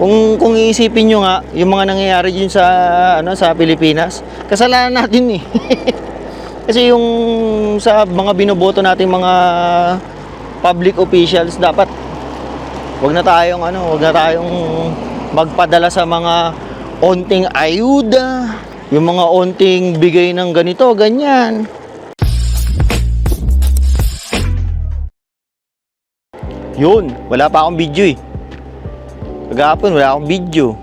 Kung iisipin nyo nga, yung mga nangyayari dyan sa, sa Pilipinas, kasalanan natin eh. Kasi yung sa mga binoboto nating mga public officials, dapat wag na tayong magpadala sa mga onting ayuda, yung mga onting bigay ng ganito, ganyan. Yun, wala pa akong video eh. Kagahapon wala akong video.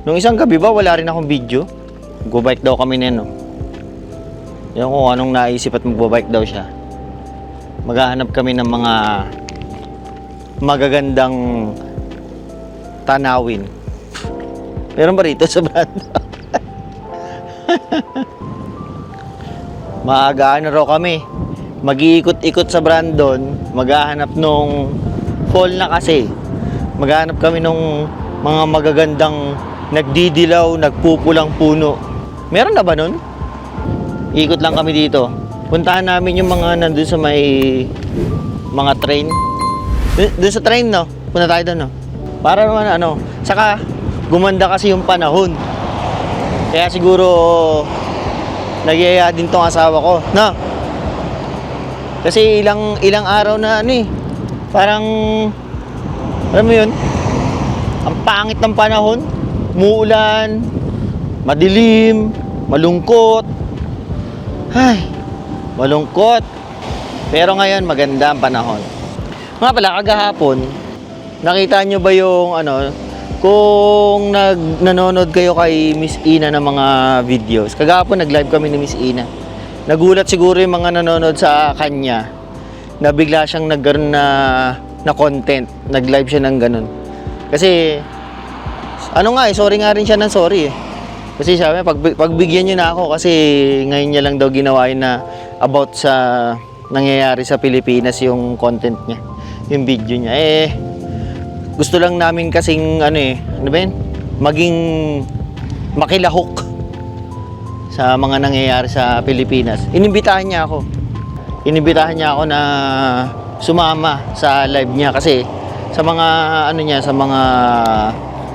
Nung isang gabi ba wala rin akong video. Go-bike daw kami neno. Yan kung anong naisip at magbo-bike daw siya. Maghahanap kami ng mga magagandang tanawin. Meron ba rito sa Brandon? Maagaan na raw kami. Mag-iikot-ikot sa Brandon. Maghahanap nung fall na kasi. Maghahanap kami nung mga magagandang nagdidilaw, nagpupulang puno. Meron na ba nun? Ikot lang kami dito. Puntahan namin yung mga nandun sa may mga train. Doon sa train, no? Punta tayo doon, no? Para naman, saka gumanda kasi yung panahon. Kaya siguro nagyaya din tong asawa ko, no? Kasi ilang araw na, parang, alam mo yun, ang pangit ng panahon, muulan, madilim, malungkot. Ay, malungkot. Pero ngayon, maganda ang panahon. Mga pala, kagahapon, nakita nyo ba yung, kung nanonood kayo kay Miss Ina ng mga videos. Kagahapon, nag-live kami ni Miss Ina. Nagulat siguro yung mga nanonood sa kanya na bigla siyang nagkaroon na content. Nag-live siya ng ganun. Kasi, sorry nga rin siya ng sorry eh. Kasi sabi, pagbigyan niyo na ako kasi ngayon niya lang daw ginawa yun na about sa nangyayari sa Pilipinas yung content niya, yung video niya. Gusto lang namin kasing maging makilahok sa mga nangyayari sa Pilipinas. Inimbitahan niya ako na sumama sa live niya kasi sa mga sa mga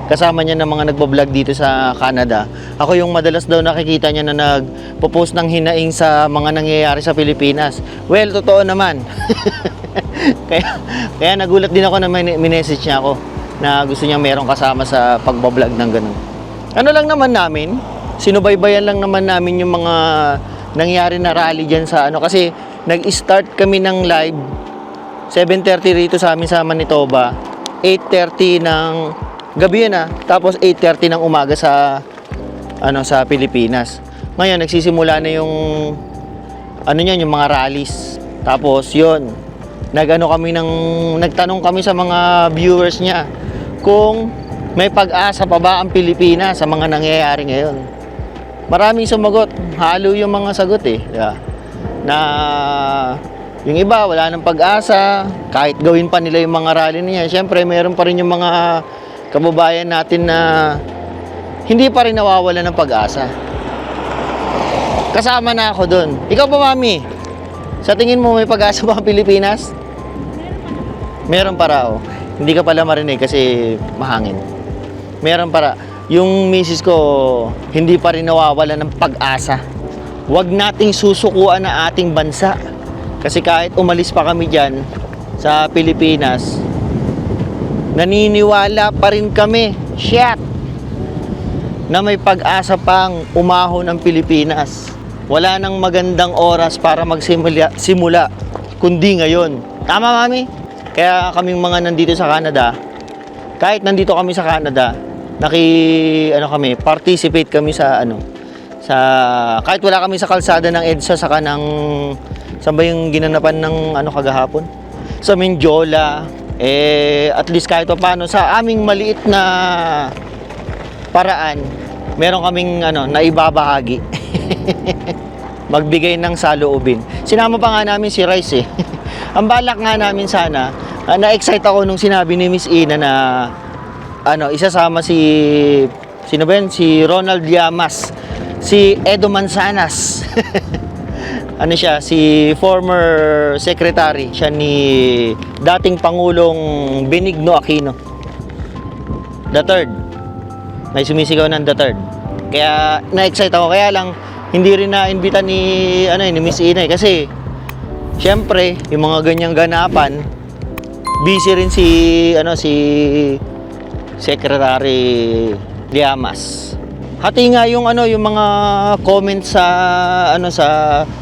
kasama niya ng mga nagbo-vlog dito sa Canada. Ako yung madalas daw nakikita niya na nagpo-post ng hinaing sa mga nangyayari sa Pilipinas. Well, totoo naman. kaya nagulat din ako na minessage niya ako na gusto niya merong kasama sa pagbo-vlog ng ganun. Ano lang naman namin, sinubaybayan lang naman namin yung mga nangyari na rally dyan sa kasi nag-start kami ng live 7:30 rito sa amin sa Manitoba, 8:30 ng gabi na, tapos 8:30 ng umaga sa sa Pilipinas. Ngayon nagsisimula na yung yung mga rallies. Tapos yun, nagtanong kami sa mga viewers niya kung may pag-asa pa ba ang Pilipinas sa mga nangyayari ngayon. Maraming sumagot, halo yung mga sagot diba? Na yung iba wala nang pag-asa, kahit gawin pa nila yung mga rally niya. Siyempre meron pa rin yung mga kababayan natin na hindi pa rin nawawala ng pag-asa. Kasama na ako doon. Ikaw ba, Mami? Sa tingin mo may pag-asa ba ang Pilipinas? Meron para Hindi ka pala marinig kasi mahangin. Meron para. Yung misis ko, hindi pa rin nawawala ng pag-asa. Huwag nating susukuan na ating bansa. Kasi kahit umalis pa kami dyan sa Pilipinas, naniniwala pa rin kami, na may pag-asa pang umahon ang Pilipinas. Wala nang magandang oras para magsimula, kundi ngayon. Tama, Mami? Kaya kaming mga nandito sa Canada, kahit nandito kami sa Canada, participate kami sa kahit wala kami sa kalsada ng EDSA, saka ng saan ba yung ginanapan ng kagahapon? Sa Mindiola, at least kahit paano sa aming maliit na paraan, meron kaming naibabahagi. Magbigay ng saloobin. Sinama pa nga namin si Rice eh. Ang balak nga namin sana, na-excite ako nung sinabi ni Miss Ina na isasama si Ronald Llamas, si Edo Manzanas. Si former secretary siya ni dating Pangulong Benigno Aquino. The Third. May sumisigaw ng The Third. Kaya na-excite ako. Kaya lang, hindi rin na-invita ni Miss Inay. Kasi, syempre, yung mga ganyang ganapan, busy rin si Secretary Llamas. Hati nga yung yung mga comments sa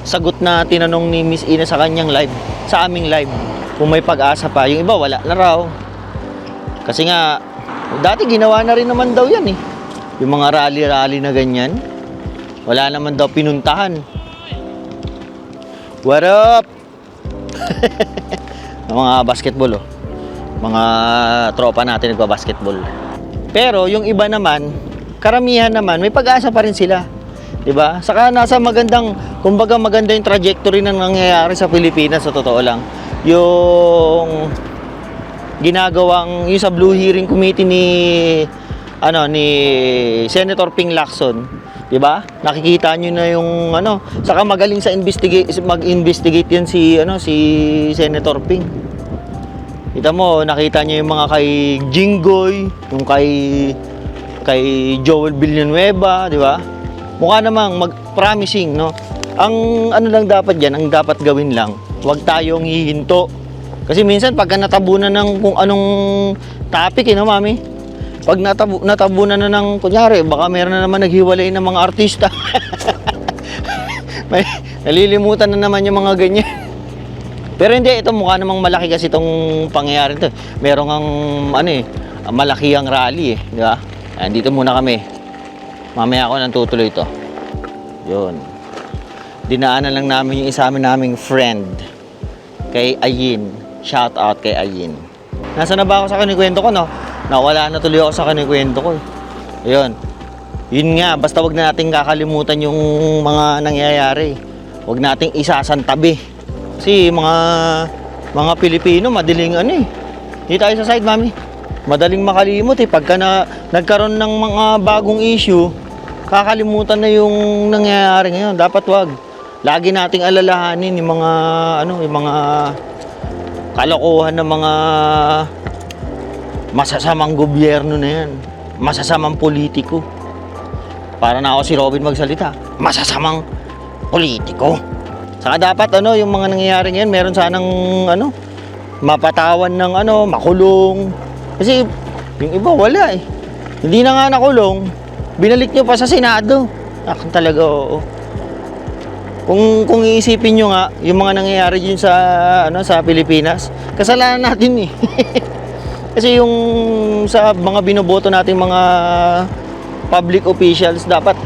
sagot na tinanong ni Miss Ina sa kanyang live, sa aming live. Kung may pag-asa pa, yung iba wala na raw. Kasi nga dati ginawa na rin naman daw yan eh. Yung mga rally-rally na ganyan. Wala naman daw pinuntahan. What up? Mga basketball Mga tropa natin nagba-basketball. Pero yung iba naman, karamihan naman may pag-asa pa rin sila. 'Di ba? Saka nasa kumbaga maganda yung trajectory ng nangyayari sa Pilipinas sa totoo lang. Yung ginagawang yung sa Blue Hearing Committee ni Senator Ping Lacson, 'di ba? Nakikita niyo na yung saka magaling sa mag-investigate yan si Senator Ping. Kita mo, nakita niyo yung mga kay Jinggoy, yung kay Joel Villanueva, di ba? Mukha namang mag-promising, no? Ang lang dapat diyan, ang dapat gawin lang, huwag tayong hihinto. Kasi minsan pagka natabunan ng kung anong topic, mami? Pag natabunan na ng, kunyari, baka meron na naman naghiwalay ng mga artista. May nalilimutan na naman yung mga ganyan. Pero hindi, ito mukha namang malaki kasi itong pangyayari ito. Merong malaki ang rally di ba? Dito muna kami. Mamaya ako nang tutuloy ito. Yun. Dinaanan lang namin yung isa naming friend. Kay Ayin. Shout out kay Ayin. Nasa na ba ako sa kinikwento ko, no? Nawala na tuloy ako sa kinikwento ko. Ayun. Yun nga, basta wag na nating kakalimutan yung mga nangyayari. Wag nating isasantabi. Kasi mga Pilipino, madaling Hindi tayo sa side, mami. Madaling makalimot pagka nagkaroon ng mga bagong issue, kakalimutan na yung nangyayari ngayon. Dapat wag. Lagi nating alalahanin yung mga kalokohan ng mga masasamang gobyerno na yan. Masasamang politiko. Para na ako si Robin magsalita. Masasamang politiko. Saka dapat yung mga nangyayari ngayon, meron sanang mapatawan ng makulong. Kasi yung iba wala Hindi na nga nakulong, binalik nyo pa sa Senado. Talaga oo. Kung iisipin nyo nga yung mga nangyayari dyan sa Pilipinas, kasalanan natin Kasi yung sa mga binoboto nating mga public officials, dapat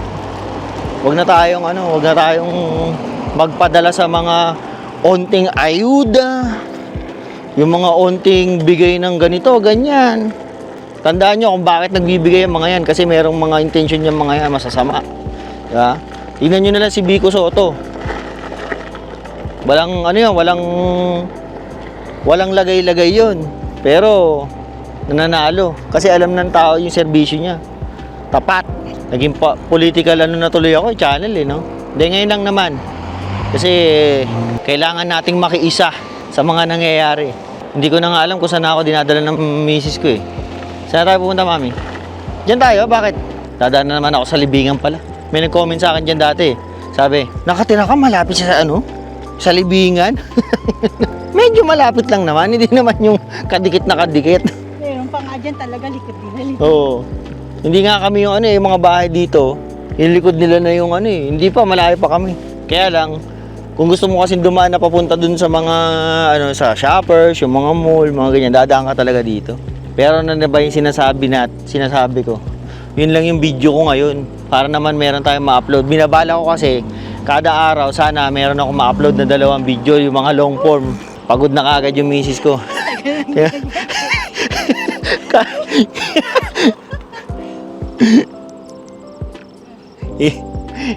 wag na tayong magpadala sa mga onting ayuda, yung mga onting bigay ng ganito, ganyan. Tandaan nyo kung bakit nagbibigay ang mga yan, kasi merong mga intention yung mga yan masasama. Diba? Tingnan nyo na lang si Vico Soto. Walang lagay-lagay yun. Pero nananalo kasi alam ng tao yung serbisyo niya. Tapat. Naging political na tuloy ako, channel no. Hindi, ngayon lang naman. Kasi kailangan nating makiisa sa mga nangyayari. Hindi ko na nga alam kung saan ako dinadala ng misis ko Saan tayo pupunta, mami? Diyan tayo, bakit? Dadaan na naman ako sa libingan pala. May nag-comment sa akin dyan dati. Sabi, nakatira ka malapit sa sa libingan? Medyo malapit lang naman, hindi naman yung kadikit na kadikit. Meron pa nga dyan talaga, likod nila. Oo. Hindi nga kami yung yung mga bahay dito, yung likod nila na yung hindi pa, malayo pa kami. Kaya lang, kung gusto mo kasi dumaan na papunta dun sa mga sa shoppers, yung mga mall, mga ganyan, dadaan ka talaga dito. Pero ano na ba yung sinasabi ko? Yun lang yung video ko ngayon. Para naman meron tayong ma-upload. Binabala ko kasi kada araw sana meron ako ma-upload na 2 video, yung mga long form. Pagod na kagad yung misis ko.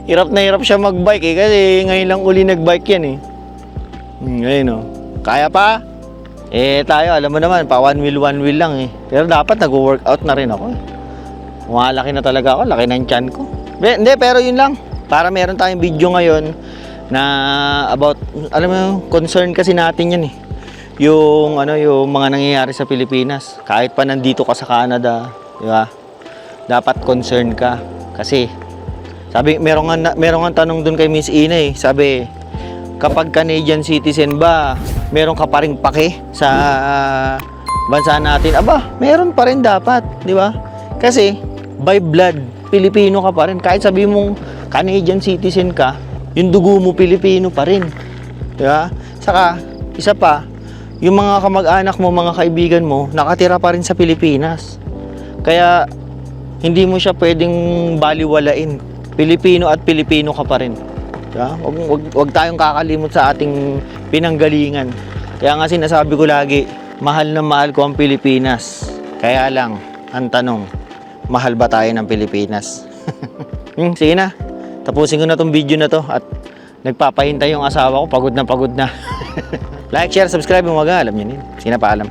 Hirap na hirap siya magbike kasi ngayon lang uli nagbike yan Ngayon kaya pa? Tayo alam mo naman pa one wheel lang Pero dapat nag-workout na rin ako Malaki na talaga ako, laki ng tiyan ko. Hindi, pero yun lang. Para meron tayong video ngayon na about, alam mo, concern kasi natin yan yung mga nangyayari sa Pilipinas. Kahit pa nandito ka sa Canada, Di ba? Dapat concern ka. Kasi, sabi, meron nga tanong dun kay Miss Ina eh. Sabi, kapag Canadian citizen ba, meron ka pa ring pake sa bansa natin? Aba, meron pa rin dapat, di ba? Kasi, by blood, Pilipino ka pa rin. Kahit sabi mong Canadian citizen ka, yung dugo mo Pilipino pa rin. Di ba? Saka, isa pa, yung mga kamag-anak mo, mga kaibigan mo, nakatira pa rin sa Pilipinas. Kaya, hindi mo siya pwedeng baliwalain. Pilipino at Pilipino ka pa rin. Diba? Wag tayong kakalimot sa ating pinanggalingan. Kaya nga sinasabi ko lagi, mahal na mahal ko ang Pilipinas. Kaya lang, ang tanong, mahal ba tayo ng Pilipinas? Sige na, tapusin ko na tong video na to at nagpapahintay yung asawa ko, pagod na. Like, share, subscribe, umaga, alam nyo yun. Sige na, paalam.